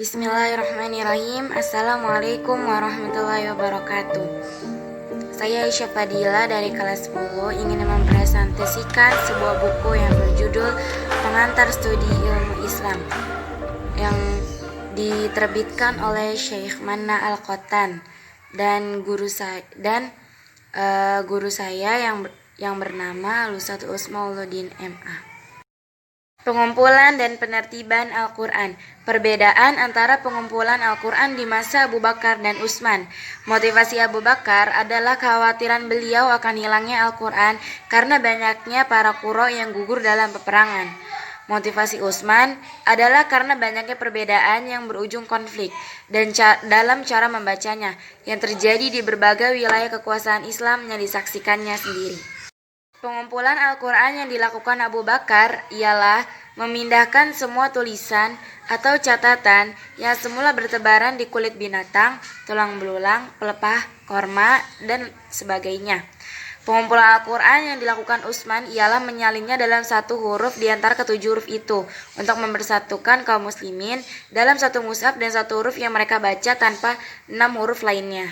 Bismillahirrahmanirrahim. Assalamualaikum warahmatullahi wabarakatuh. Saya Aisyah Fadila dari kelas 10 ingin mempresentasikan sebuah buku yang berjudul Pengantar Studi Ilmu Islam yang diterbitkan oleh Syekh Manna Al-Qottan dan guru saya yang bernama Lusat Usmauluddin MA. Pengumpulan dan penertiban Al-Quran. Perbedaan antara pengumpulan Al-Quran di masa Abu Bakar dan Utsman. Motivasi Abu Bakar adalah kekhawatiran beliau akan hilangnya Al-Quran karena banyaknya para qurra yang gugur dalam peperangan. Motivasi Utsman adalah karena banyaknya perbedaan yang berujung konflik dan dalam cara membacanya yang terjadi di berbagai wilayah kekuasaan Islam yang disaksikannya sendiri. Pengumpulan Al-Quran yang dilakukan Abu Bakar ialah memindahkan semua tulisan atau catatan yang semula bertebaran di kulit binatang, tulang belulang, pelepah, korma, dan sebagainya. Pengumpulan Al-Quran yang dilakukan Utsman ialah menyalinnya dalam satu huruf di antara ketujuh huruf itu untuk mempersatukan kaum muslimin dalam satu mushaf dan satu huruf yang mereka baca tanpa 6 huruf lainnya.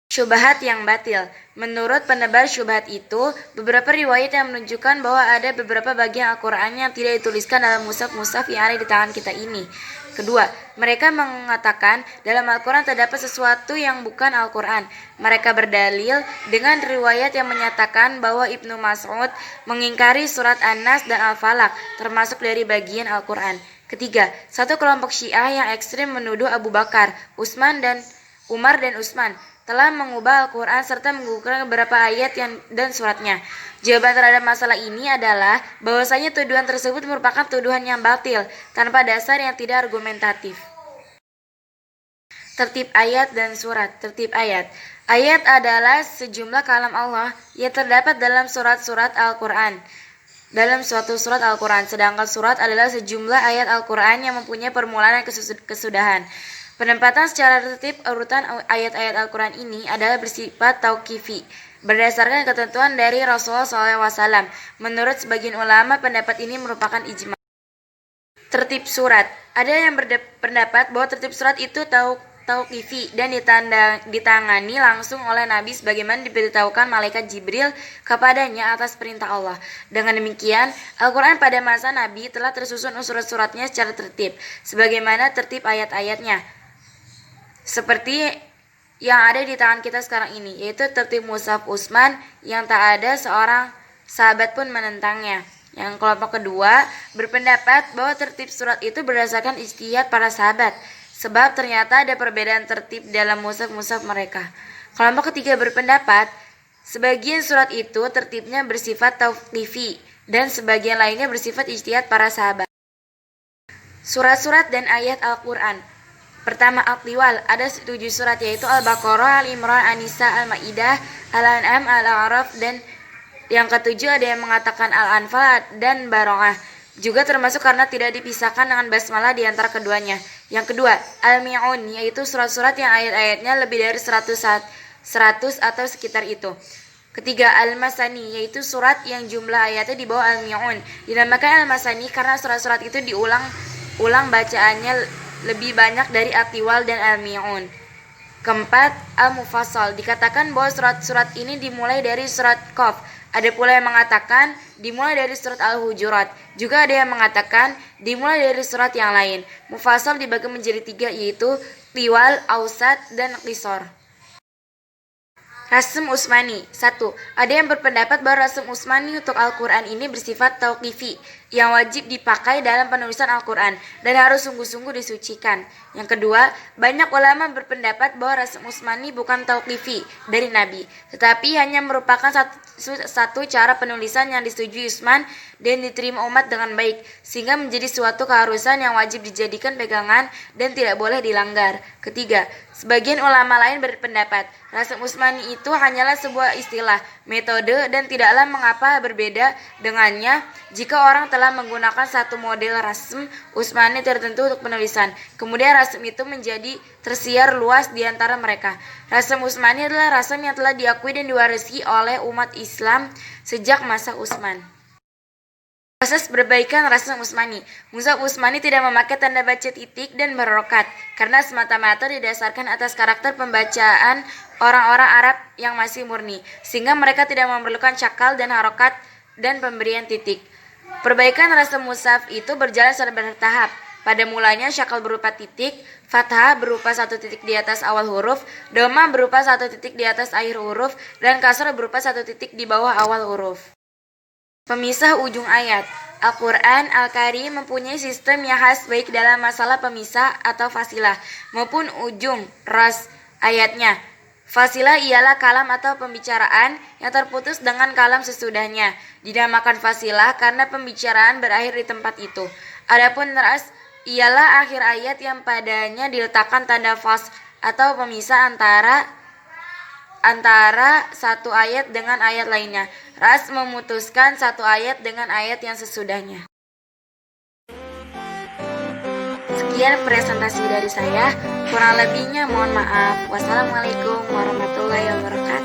Syubhat yang batil. Menurut penebar syubhat itu, beberapa riwayat yang menunjukkan bahwa ada beberapa bagian Al-Quran yang tidak dituliskan dalam mushaf-mushaf yang ada di tangan kita ini. Kedua, mereka mengatakan dalam Al-Quran terdapat sesuatu yang bukan Al-Quran. Mereka berdalil dengan riwayat yang menyatakan bahwa Ibnu Mas'ud mengingkari surat An-Nas dan Al-Falaq, termasuk dari bagian Al-Quran. Ketiga, satu kelompok Syiah yang ekstrim menuduh Abu Bakar, Umar dan Utsman telah mengubah Al-Quran serta menggugurkan beberapa ayat dan suratnya. Jawaban terhadap masalah ini adalah bahwasanya tuduhan tersebut merupakan tuduhan yang batil tanpa dasar yang tidak argumentatif. Tertib ayat dan surat. Tertib ayat. Ayat adalah sejumlah kalam Allah yang terdapat dalam surat-surat Al-Quran. Dalam suatu surat Al-Quran, sedangkan surat adalah sejumlah ayat Al-Quran yang mempunyai permulaan dan kesudahan. Penempatan secara tertib urutan ayat-ayat Al-Quran ini adalah bersifat tauqifi, berdasarkan ketentuan dari Rasulullah SAW. Menurut sebagian ulama, pendapat ini merupakan ijma. Tertib surat. Ada yang berpendapat bahwa tertib surat itu tauqifi dan ditangani langsung oleh Nabi sebagaimana diberitahukan malaikat Jibril kepadanya atas perintah Allah. Dengan demikian, Al-Quran pada masa Nabi telah tersusun surat-suratnya secara tertib, sebagaimana tertib ayat-ayatnya. Seperti yang ada di tangan kita sekarang ini, yaitu tertib mushaf Utsman yang tak ada seorang sahabat pun menentangnya. Yang kelompok kedua berpendapat bahwa tertib surat itu berdasarkan ijtihad para sahabat, sebab ternyata ada perbedaan tertib dalam mushaf-mushaf mereka. Kelompok ketiga berpendapat sebagian surat itu tertibnya bersifat tauqifi dan sebagian lainnya bersifat ijtihad para sahabat. Surat-surat dan ayat Al-Quran. Pertama, Al-Tiwal, ada 7 surat yaitu Al-Baqarah, Al-Imran, An-Nisa, Al-Maidah, Al-An'am, Al-A'raf, dan yang ketujuh ada yang mengatakan Al-Anfal dan Baroah. Juga termasuk karena tidak dipisahkan dengan basmalah di antara keduanya. Yang kedua, Al-Mi'un, yaitu surat-surat yang ayat-ayatnya lebih dari 100 atau sekitar itu. Ketiga, Al-Masani, yaitu surat yang jumlah ayatnya di bawah Al-Mi'un. Dinamakan Al-Masani karena surat-surat itu diulang bacaannya lebih banyak dari At-Tiwal dan Al-Mi'un. Keempat, Al-Mufassal. Dikatakan bahwa surat-surat ini dimulai dari surat Qaf. Ada pula yang mengatakan dimulai dari surat Al-Hujurat. Juga ada yang mengatakan dimulai dari surat yang lain. Mufassal dibagi menjadi 3, yaitu Tiwal, Ausat, dan Qisor. Rasm Utsmani. 1. Ada yang berpendapat bahwa rasm Utsmani untuk Al-Quran ini bersifat tauqifi, yang wajib dipakai dalam penulisan Al-Quran dan harus sungguh-sungguh disucikan. Yang kedua, banyak ulama berpendapat bahwa rasm Utsmani bukan tauqifi dari Nabi, tetapi hanya merupakan satu cara penulisan yang disetujui Utsman dan diterima umat dengan baik, sehingga menjadi suatu keharusan yang wajib dijadikan pegangan dan tidak boleh dilanggar. Ketiga, sebagian ulama lain berpendapat rasm Utsmani itu hanyalah sebuah istilah, metode, dan tidaklah mengapa berbeda dengannya jika orang telah menggunakan satu model rasm Utsmani tertentu untuk penulisan. Kemudian rasm itu menjadi tersiar luas di antara mereka. Rasm Utsmani adalah rasm yang telah diakui dan diwarisi oleh umat Islam sejak masa Utsman. Proses perbaikan Rasm Utsmani. Mushaf Utsmani tidak memakai tanda baca titik dan berharokat karena semata-mata didasarkan atas karakter pembacaan orang-orang Arab yang masih murni, sehingga mereka tidak memerlukan cakal dan harokat dan pemberian titik. Perbaikan Rasm Mushaf itu berjalan secara bertahap. Pada mulanya syakal berupa titik, fathah berupa satu titik di atas awal huruf, dhamma berupa satu titik di atas akhir huruf, dan kasrah berupa satu titik di bawah awal huruf. Pemisah ujung ayat. Al-Quran Al-Karim mempunyai sistem yang khas baik dalam masalah pemisah atau fasilah maupun ujung ras ayatnya. Fasilah ialah kalam atau pembicaraan yang terputus dengan kalam sesudahnya. Dinamakan fasilah karena pembicaraan berakhir di tempat itu. Adapun ras ialah akhir ayat yang padanya diletakkan tanda fasl atau pemisah antara satu ayat dengan ayat lainnya. Ras memutuskan satu ayat dengan ayat yang sesudahnya. Sekian presentasi dari saya. Kurang lebihnya mohon maaf. Wassalamualaikum warahmatullahi wabarakatuh.